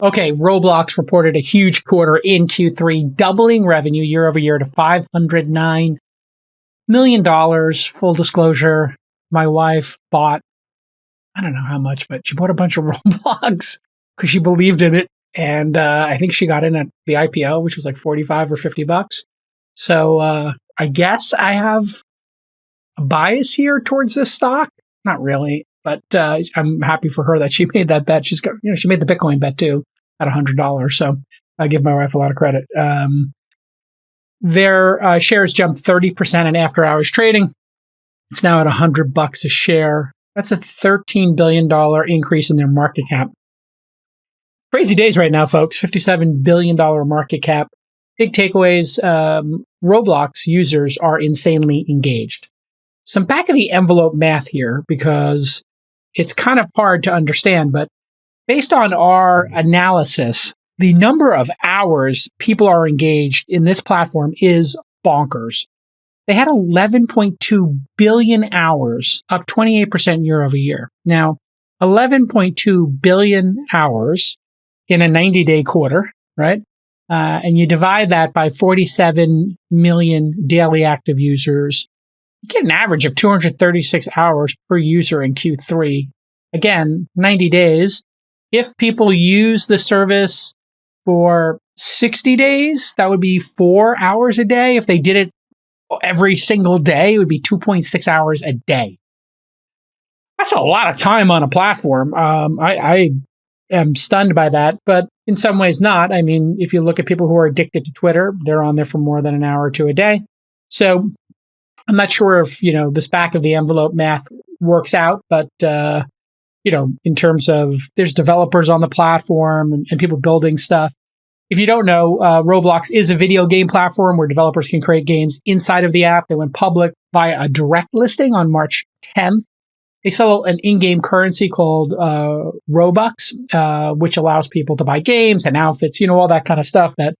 Okay, Roblox reported a huge quarter in Q3, doubling revenue year over year to $509 million. Full disclosure, my wife bought, I don't know how much, but she bought a bunch of Roblox because she believed in it. And I think she got in at the IPO, which was like 45 or $50. So I guess I have a bias here towards this stock. Not really, but I'm happy for her that she made that bet. She's got, she made the Bitcoin bet too at $100. So I give my wife a lot of credit. Their shares jumped 30% in after hours trading. It's now at $100 a share. That's a $13 billion increase in their market cap. Crazy days right now, folks. $57 billion market cap. Big takeaways. Roblox users are insanely engaged. Some back of the envelope math here because it's kind of hard to understand, but based on our analysis, the number of hours people are engaged in this platform is bonkers. They had 11.2 billion hours, up 28% year over year. Now, 11.2 billion hours in a 90-day quarter, right? And you divide that by 47 million daily active users, you get an average of 236 hours per user in Q3. Again, 90 days. If people use the service for 60 days, that would be 4 hours a day. If they did it every single day, it would be 2.6 hours a day. That's a lot of time on a platform. I am stunned by that, but in some ways not. I mean, if you look at people who are addicted to Twitter, they're on there for more than an hour or two a day. So I'm not sure if, this back of the envelope math works out, but, in terms of there's developers on the platform and people building stuff. If you don't know, Roblox is a video game platform where developers can create games inside of the app. They went public via a direct listing on March 10th. They sell an in-game currency called Robux, which allows people to buy games and outfits, all that kind of stuff that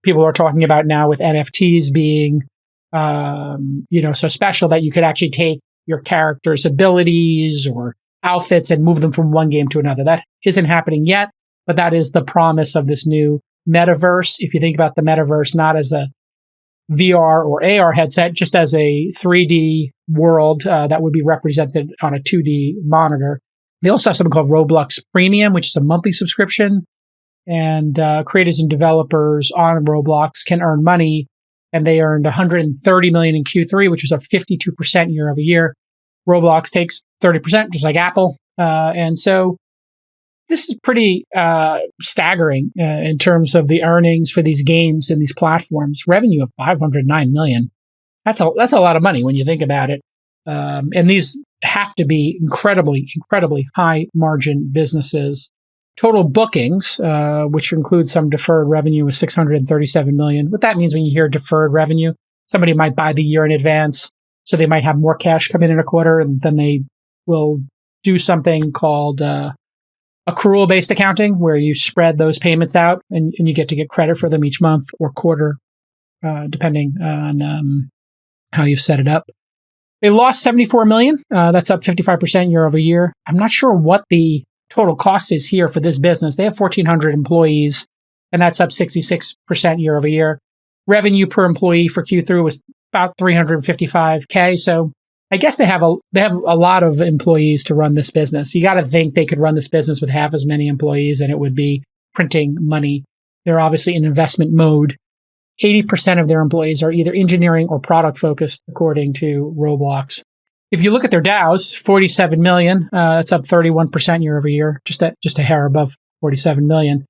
people are talking about now with NFTs being, so special that you could actually take your character's abilities or outfits and move them from one game to another. That isn't happening yet, but that is the promise of this new metaverse. If you think about the metaverse not as a VR or AR headset, just as a 3D world that would be represented on a 2D monitor. They also have something called Roblox Premium, which is a monthly subscription. And creators and developers on Roblox can earn money. And they earned $130 million in Q3, which was up 52% year over year. Roblox takes 30%, just like Apple. And so this is pretty staggering in terms of the earnings for these games and these platforms. Revenue of $509 million. That's a lot of money when you think about it. And these have to be incredibly, incredibly high margin businesses. Total bookings, which includes some deferred revenue, was $637 million. What that means when you hear deferred revenue, somebody might buy the year in advance, so they might have more cash come in a quarter, and then they will do something called accrual-based accounting, where you spread those payments out and you get to get credit for them each month or quarter, depending on how you've set it up. They lost $74 million. That's up 55% year over year. I'm not sure what the total cost is here for this business. They have 1,400 employees, and that's up 66% year over year. Revenue per employee for Q3 was about $355K. So I guess they have a lot of employees to run this business. You got to think they could run this business with half as many employees, and it would be printing money. They're obviously in investment mode. 80% of their employees are either engineering or product focused, according to Roblox. If you look at their DAUs, 47 million, that's up 31% year over year, just a hair above 47 million.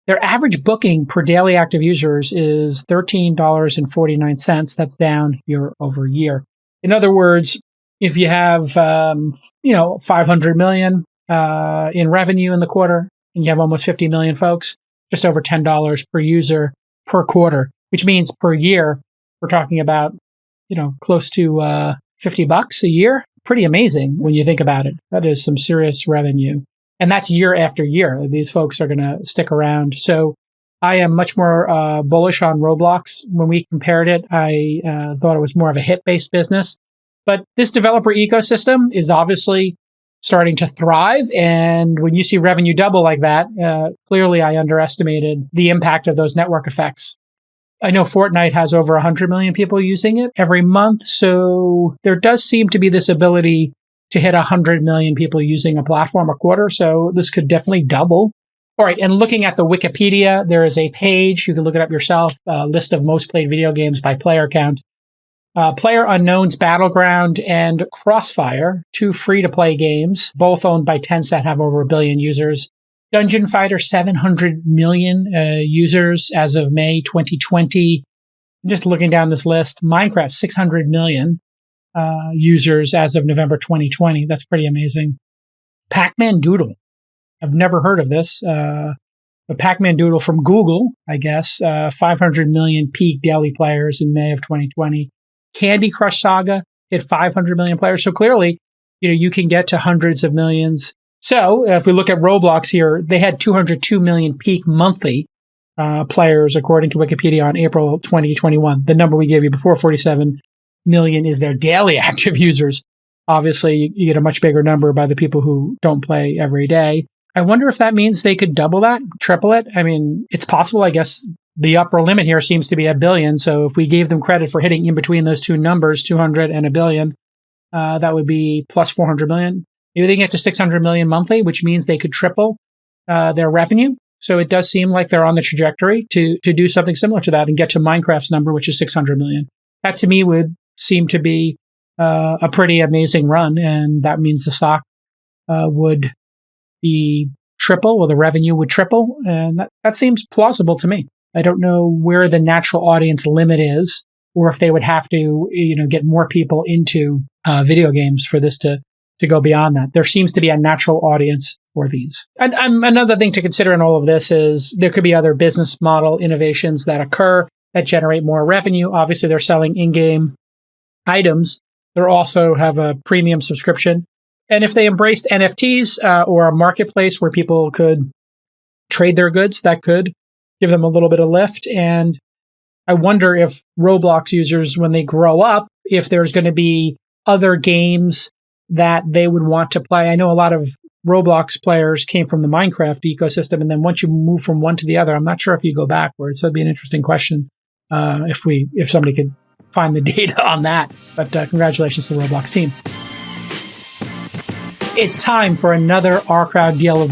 Their average booking per daily active users is $13.49. That's down year over year. In other words, if you have, 500 million in revenue in the quarter, and you have almost 50 million folks, just over $10 per user per quarter, which means per year, we're talking about, close to $50 a year. Pretty amazing when you think about it. That is some serious revenue. And that's year after year. These folks are going to stick around. So I am much more bullish on Roblox. When we compared it, I thought it was more of a hit-based business. But this developer ecosystem is obviously starting to thrive. And when you see revenue double like that, clearly I underestimated the impact of those network effects. I know Fortnite has over 100 million people using it every month. So there does seem to be this ability to hit 100 million people using a platform a quarter. So this could definitely double. All right. And looking at the Wikipedia, there is a page. You can look it up yourself. A list of most played video games by player count. PlayerUnknown's Battleground and Crossfire, two free-to-play games, both owned by Tencent, have over 1 billion users. Dungeon Fighter, 700 million users as of May 2020. Just looking down this list, Minecraft, 600 million users as of November 2020. That's pretty amazing. Pac-Man Doodle. I've never heard of this. But Pac-Man Doodle from Google, I guess, 500 million peak daily players in May of 2020. Candy Crush Saga hit 500 million players. So clearly, you can get to hundreds of millions. So if we look at Roblox here, they had 202 million peak monthly players, according to Wikipedia, on April 2021. The number we gave you before, 47 million, is their daily active users. Obviously, you get a much bigger number by the people who don't play every day. I wonder if that means they could double that, triple it. I mean, it's possible, I guess. The upper limit here seems to be 1 billion. So if we gave them credit for hitting in between those two numbers, 200 and 1 billion, that would be plus 400 million. Maybe they can get to 600 million monthly, which means they could triple their revenue. So it does seem like they're on the trajectory to do something similar to that and get to Minecraft's number, which is 600 million. That to me would seem to be a pretty amazing run. And that means the stock would be triple, or the revenue would triple. And that seems plausible to me. I don't know where the natural audience limit is, or if they would have to, get more people into video games for this to go beyond that. There seems to be a natural audience for these. And another thing to consider in all of this is there could be other business model innovations that occur that generate more revenue. Obviously, they're selling in-game items. They also have a premium subscription. And if they embraced NFTs or a marketplace where people could trade their goods, that could give them a little bit of lift. And I wonder if Roblox users, when they grow up, if there's going to be other games that they would want to play. I know a lot of Roblox players came from the Minecraft ecosystem, and then once you move from one to the other, I'm not sure if you go backwards. So it'd be an interesting question if somebody could find the data on that. But congratulations to the Roblox team. It's time for another Our Crowd deal of the